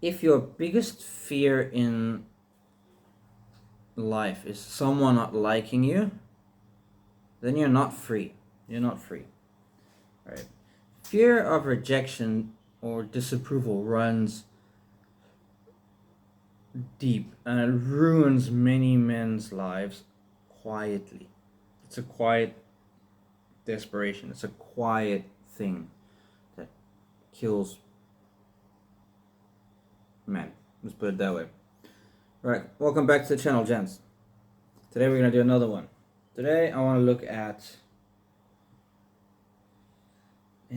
If your biggest fear in life is someone not liking you, then you're not free. You're not free. Right? Fear of rejection or disapproval runs deep and it ruins many men's lives quietly. It's a quiet desperation. It's a quiet thing that kills men. Let's put it that way. Alright, welcome back to the channel, gents. Today we're going to do another one. Today I want to look at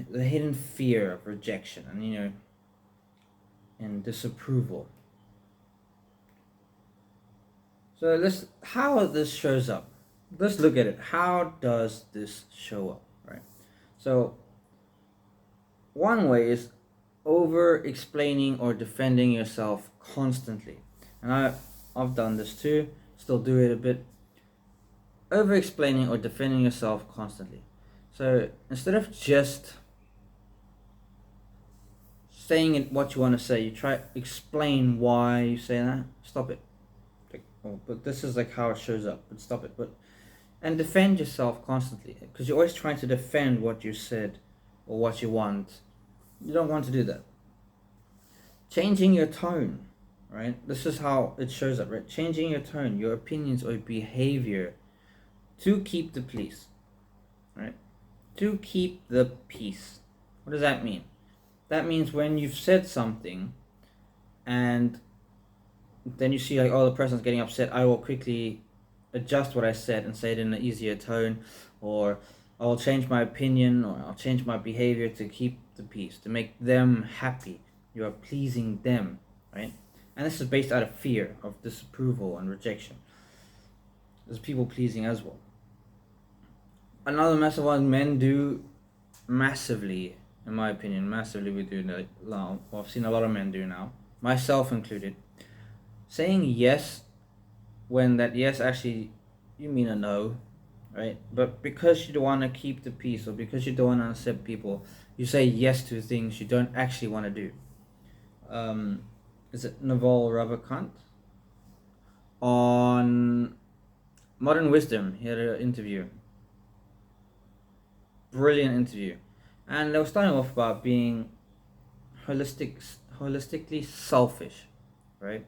the hidden fear of rejection and disapproval. So how this shows up. Let's look at it. How does this show up, right? So one way is over explaining or defending yourself constantly. And I've done this too, still do it a bit. Over explaining or defending yourself constantly. So instead of just saying it what you want to say, you try to explain why you say that. Stop it. But this is like how it shows up. But stop it. And defend yourself constantly, because you're always trying to defend what you said or what you want. You don't want to do that. Changing your tone, right? This is how it shows up, right? Changing your tone, your opinions or behavior to keep the peace, right? To keep the peace. What does that mean? That means when you've said something and then you see like, oh, the person's getting upset, I will quickly adjust what I said and say it in an easier tone, or I'll change my opinion or I'll change my behavior to keep the peace, to make them happy. You are pleasing them, right? And this is based out of fear of disapproval and rejection. There's people pleasing as well. Another massive one men do massively, in my opinion, we do now. Well, I've seen a lot of men do now, myself included. Saying yes when that yes actually you mean a no, right? But because you don't want to keep the peace or because you don't want to accept people, you say yes to things you don't actually want to do. Is it Naval Ravikant? On Modern Wisdom, he had an interview. Brilliant interview. And they were starting off about being holistically selfish, right?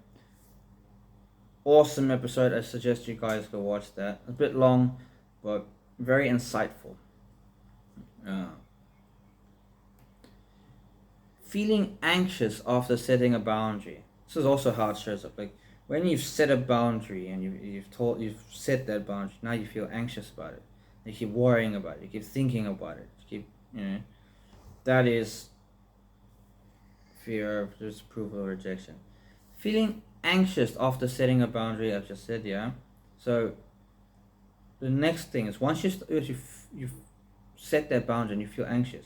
Awesome episode. I suggest you guys go watch that. A bit long, but very insightful. Feeling anxious after setting a boundary. This is also how it shows up. Like when you've set a boundary and you've set that boundary, now you feel anxious about it. You keep worrying about it. You keep thinking about it. You keep, that is fear of disapproval or rejection. Feeling anxious after setting a boundary, I've just said, yeah. So the next thing is once you've set that boundary and you feel anxious,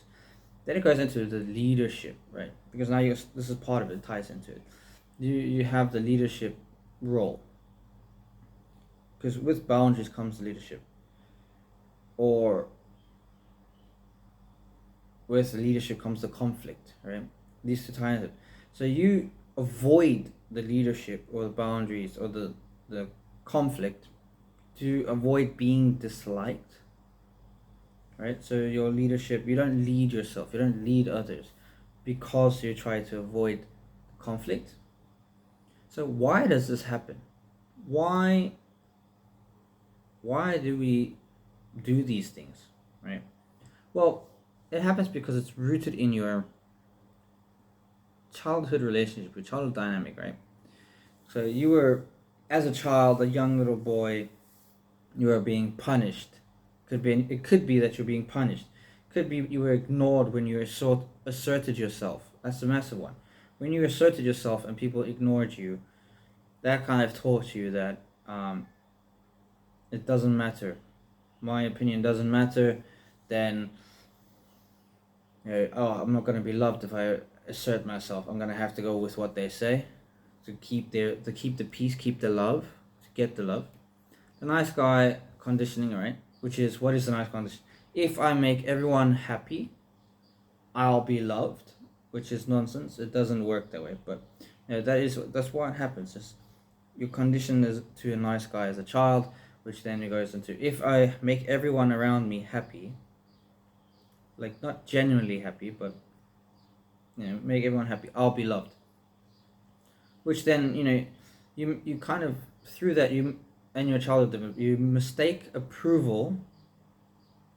then it goes into the leadership, right? Because now this is part of it, ties into it. You have the leadership role, because with boundaries comes leadership, or with leadership comes the conflict, right? These two ties it. So you avoid the leadership or the boundaries or the conflict to avoid being disliked, right? So your leadership, you don't lead yourself, you don't lead others because you try to avoid conflict. So why does this happen? Why do we do these things, right? Well, it happens because it's rooted in your childhood relationship, your childhood dynamic, right? So you were, as a child, a young little boy, you were being punished. It could be that you're being punished. Could be you were ignored when you asserted yourself. That's the massive one. When you asserted yourself and people ignored you, that kind of taught you that it doesn't matter. My opinion doesn't matter. Then, I'm not going to be loved if I assert myself. I'm going to have to go with what they say to keep the peace, keep the love, to get the love. The nice guy conditioning, right? Which is, what is the nice condition? If I make everyone happy, I'll be loved, which is nonsense. It doesn't work that way. But that's what happens. Is you're conditioned to a nice guy as a child, which then it goes into, if I make everyone around me happy, like not genuinely happy, but make everyone happy, I'll be loved. Which then you kind of, through that, you and your childhood, you mistake approval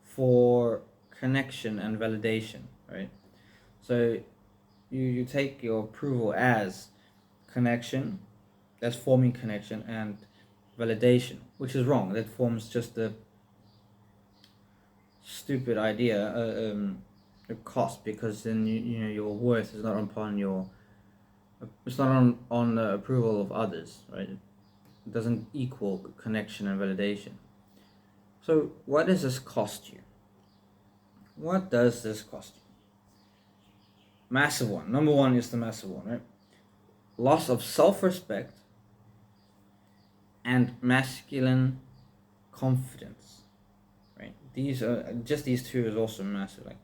for connection and validation, right? So you take your approval as connection, as forming connection, and validation, which is wrong. That forms just a stupid idea, a cost, because then your worth is not upon it's not on the approval of others, right? It doesn't equal connection and validation. So what does this cost you? What does this cost you? Massive one. Number one is the massive one, right? Loss of self-respect and masculine confidence, right? These two is also massive. Like,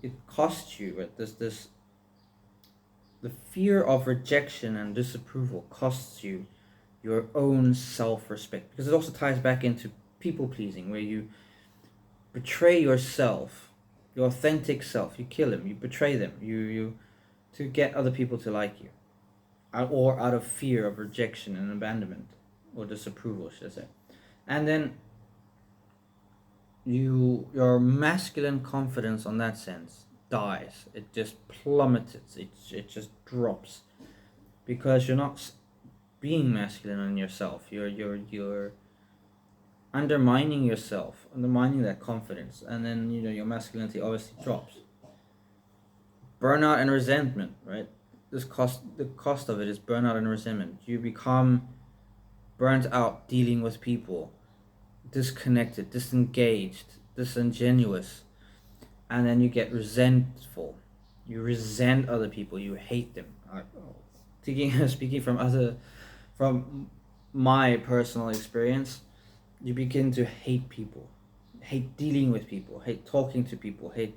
it costs you, right? The fear of rejection and disapproval costs you your own self-respect, because it also ties back into people pleasing, where you betray yourself, your authentic self. You kill them, you betray them, you to get other people to like you, or out of fear of rejection and abandonment, or disapproval, should I say. And then your masculine confidence on that sense dies. It just plummets. It just drops, because you're not being masculine on yourself. You're undermining yourself, undermining that confidence, and then your masculinity obviously drops. Burnout and resentment, right? The cost of it is burnout and resentment. You become burnt out dealing with people, disconnected, disengaged, disingenuous, and then you get resentful. You resent other people. You hate them. Speaking from my personal experience, you begin to hate people, hate dealing with people, hate talking to people, you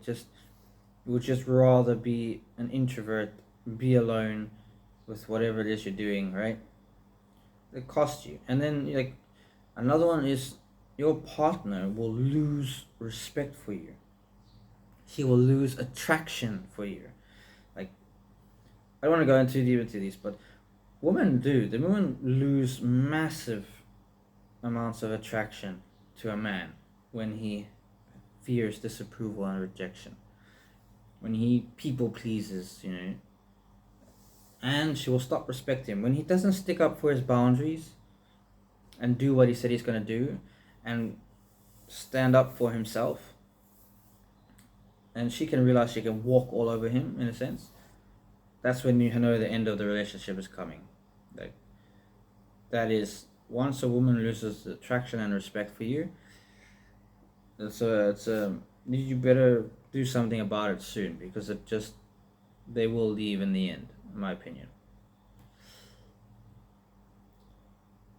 would just rather be an introvert, be alone with whatever it is you're doing, right? It costs you. And then like another one is, your partner will lose respect for you. He will lose attraction for you. Like, I don't want to go too deep into this, but women lose massive amounts of attraction to a man when he fears disapproval and rejection, when he people pleases, and she will stop respecting him when he doesn't stick up for his boundaries and do what he said he's going to do and stand up for himself. And she can realize she can walk all over him, in a sense. That's when you know the end of the relationship is coming. Like, that is, once a woman loses attraction and respect for you, you better do something about it soon, because they will leave in the end, in my opinion.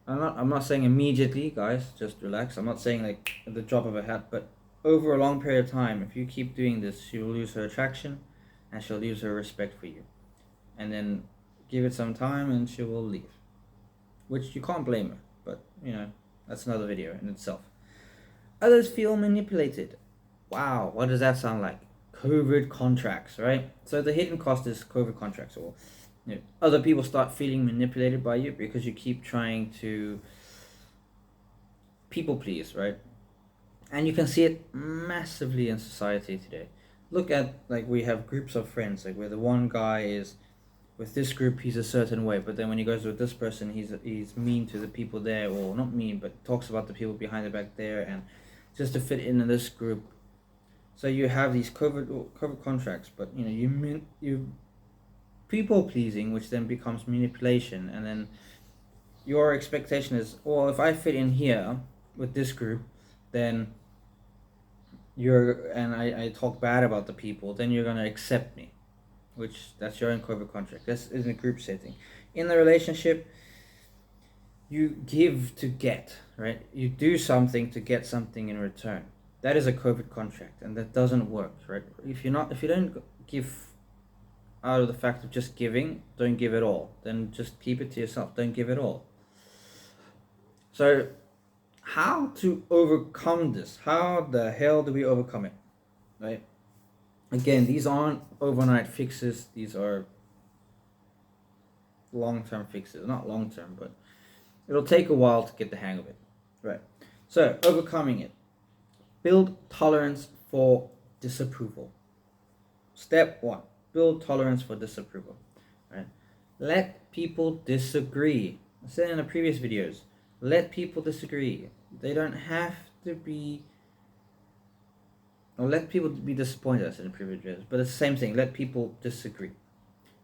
I'm not saying immediately, guys, just relax. I'm not saying like at the drop of a hat, but over a long period of time, if you keep doing this, she will lose her attraction and she'll lose her respect for you. And then give it some time and she will leave. Which you can't blame her, but that's another video in itself. Others feel manipulated. Wow, what does that sound like? COVID contracts, right? So the hidden cost is COVID contracts, or other people start feeling manipulated by you because you keep trying to people please, right? And you can see it massively in society today. Look at, like, we have groups of friends, like where the one guy is with this group, he's a certain way, but then when he goes with this person, he's mean to the people there, or not mean, but talks about the people behind the back there, and just to fit in this group. So you have these COVID contracts, but you people pleasing, which then becomes manipulation, and then your expectation is, well, if I fit in here with this group, then I talk bad about the people, then you're gonna accept me, which that's your own COVID contract. That's in a group setting. In the relationship, you give to get, right? You do something to get something in return. That is a COVID contract, and that doesn't work, right? If you don't give out of the fact of just giving, don't give it all. Then just keep it to yourself. Don't give it all. So, how to overcome this? How the hell do we overcome it? Right? Again, these aren't overnight fixes. These are long-term fixes. Not long-term, but it'll take a while to get the hang of it. Right. So, overcoming it. Build tolerance for disapproval. Step 1. Build tolerance for disapproval. Right? Let people disagree. I said in the previous videos, let people disagree. They don't have to be, or let people be disappointed, I said in the previous videos, but it's the same thing. Let people disagree.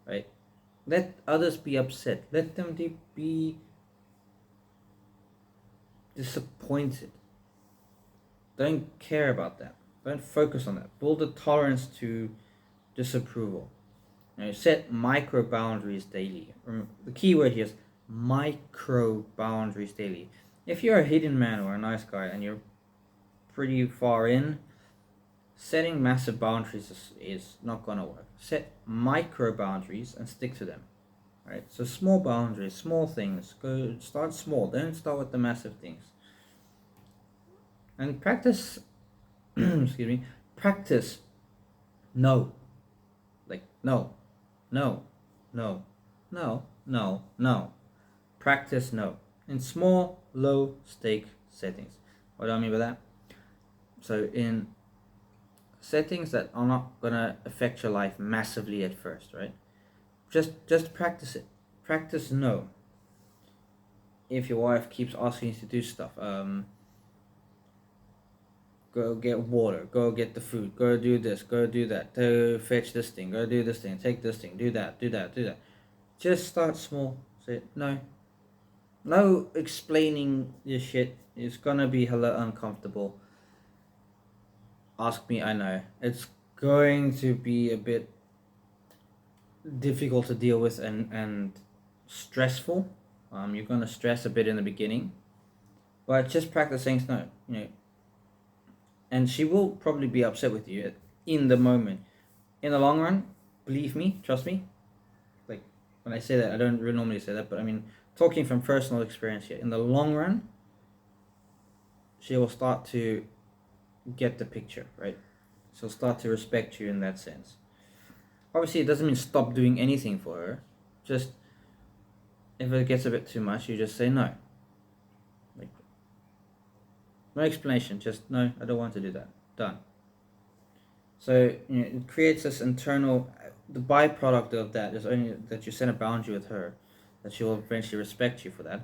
Right? Let others be upset. Let them be disappointed. Don't care about that. Don't focus on that. Build a tolerance to disapproval. Now, set micro boundaries daily. The key word here is micro boundaries daily. If you're a hidden man or a nice guy and you're pretty far in, setting massive boundaries is not gonna work. Set micro boundaries and stick to them. Right? So small boundaries, small things. Start small. Don't start with the massive things. And practice excuse me, practice no. Like no, no, no, no, no, no. Practice no in small, low stake settings. What do I mean by that? So in settings that are not gonna affect your life massively at first, right? Just practice it. Practice no. If your wife keeps asking you to do stuff, go get water, go get the food, go do this, go do that, go fetch this thing, go do this thing, take this thing, do that, do that, do that. Just start small. Say no. No explaining your shit. It's gonna be hella uncomfortable. Ask me, I know. It's going to be a bit difficult to deal with and stressful. You're gonna stress a bit in the beginning. But just practice saying no. And she will probably be upset with you in the moment. In the long run, believe me, trust me. Like when I say that, I don't really normally say that, but I mean, talking from personal experience here. In the long run, she will start to get the picture, right? She'll start to respect you in that sense. Obviously, it doesn't mean stop doing anything for her. Just if it gets a bit too much, you just say no. No explanation, just no, I don't want to do that. Done. So it creates this internal. The byproduct of that is only that you set a boundary with her, that she will eventually respect you for that.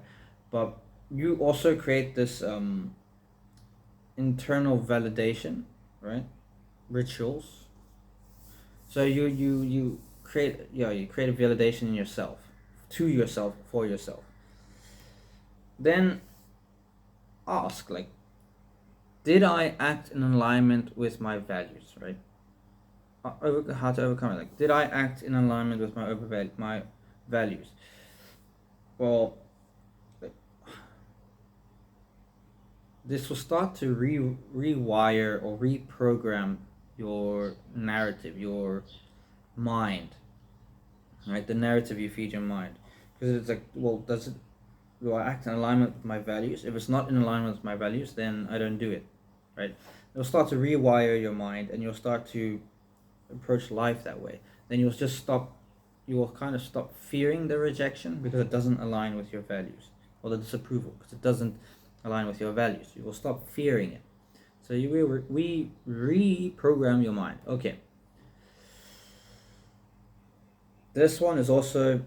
But you also create this internal validation, right? Rituals. So you create you create a validation in yourself, to yourself, for yourself. Then ask like, did I act in alignment with my values, right? How to overcome it? Like, did I act in alignment with my values? Well, this will start to rewire or reprogram your narrative, your mind, right? The narrative you feed your mind, because it's like, well, do I act in alignment with my values? If it's not in alignment with my values, then I don't do it, right? It'll start to rewire your mind, and you'll start to approach life that way. Then you will kind of stop fearing the rejection because it doesn't align with your values, or the disapproval because it doesn't align with your values. You will stop fearing it. So you will reprogram your mind. Okay. This one is also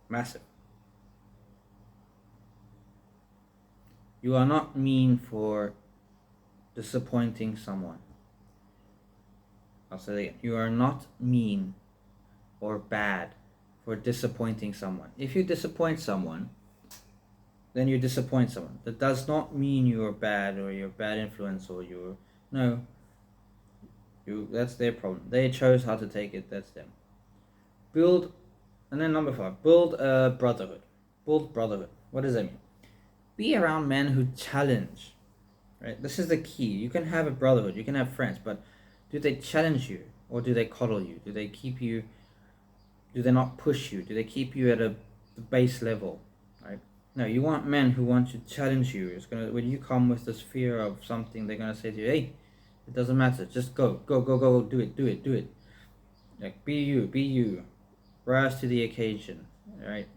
massive. You are not mean for disappointing someone. I'll say that again. You are not mean or bad for disappointing someone. If you disappoint someone, then you disappoint someone. That does not mean you are bad or you're a bad influence or you're... No. That's their problem. They chose how to take it. That's them. And then number 5, build a brotherhood. Build brotherhood. What does that mean? Be around men who challenge. Right? This is the key. You can have a brotherhood. You can have friends, but Do they challenge you, or do they coddle you? Do they keep you? Do they not push you? Do they keep you at the base level, right? No, you want men who want to challenge you. It's gonna, when you come with this fear of something, they're gonna say to you, "Hey, it doesn't matter. Just go, go, go, go. Do it, do it, do it. Like, be you, be you. Rise to the occasion, right?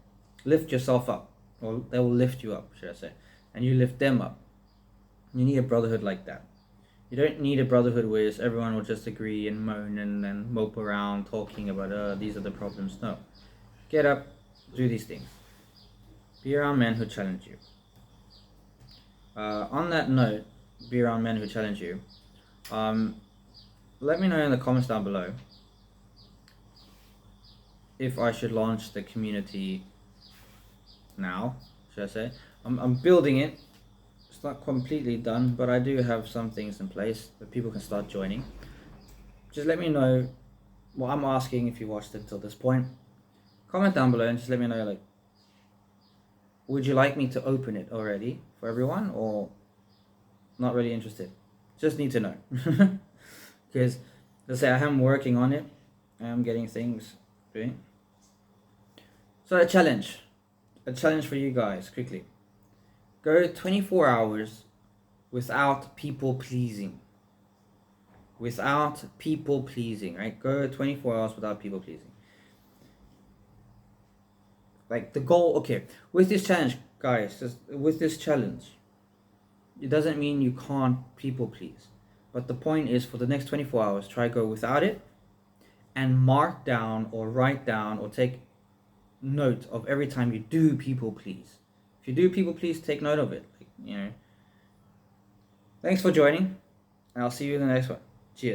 Lift yourself up, or they will lift you up, should I say? And you lift them up. You need a brotherhood like that. You don't need a brotherhood where everyone will just agree and moan and mope around talking about, these are the problems. No. Get up, do these things. Be around men who challenge you. On that note, be around men who challenge you. Let me know in the comments down below if I should launch the community now, should I say. I'm building it. It's not completely done, but I do have some things in place that people can start joining. Just let me know what I'm asking if you watched it until this point. Comment down below and just let me know, like, would you like me to open it already for everyone, or not really interested? Just need to know. Because, let's say, I am working on it. I am getting things doing. So a challenge for you guys, quickly. Go 24 hours without people pleasing. Without people pleasing, right? Go 24 hours without people pleasing. Like, the goal, okay, with this challenge, guys, with this challenge, it doesn't mean you can't people please. But the point is, for the next 24 hours, try go without it, and mark down or write down or take note of every time you do people please. If you do people please, take note of it. Like, you know. Thanks for joining, and I'll see you in the next one. Cheers.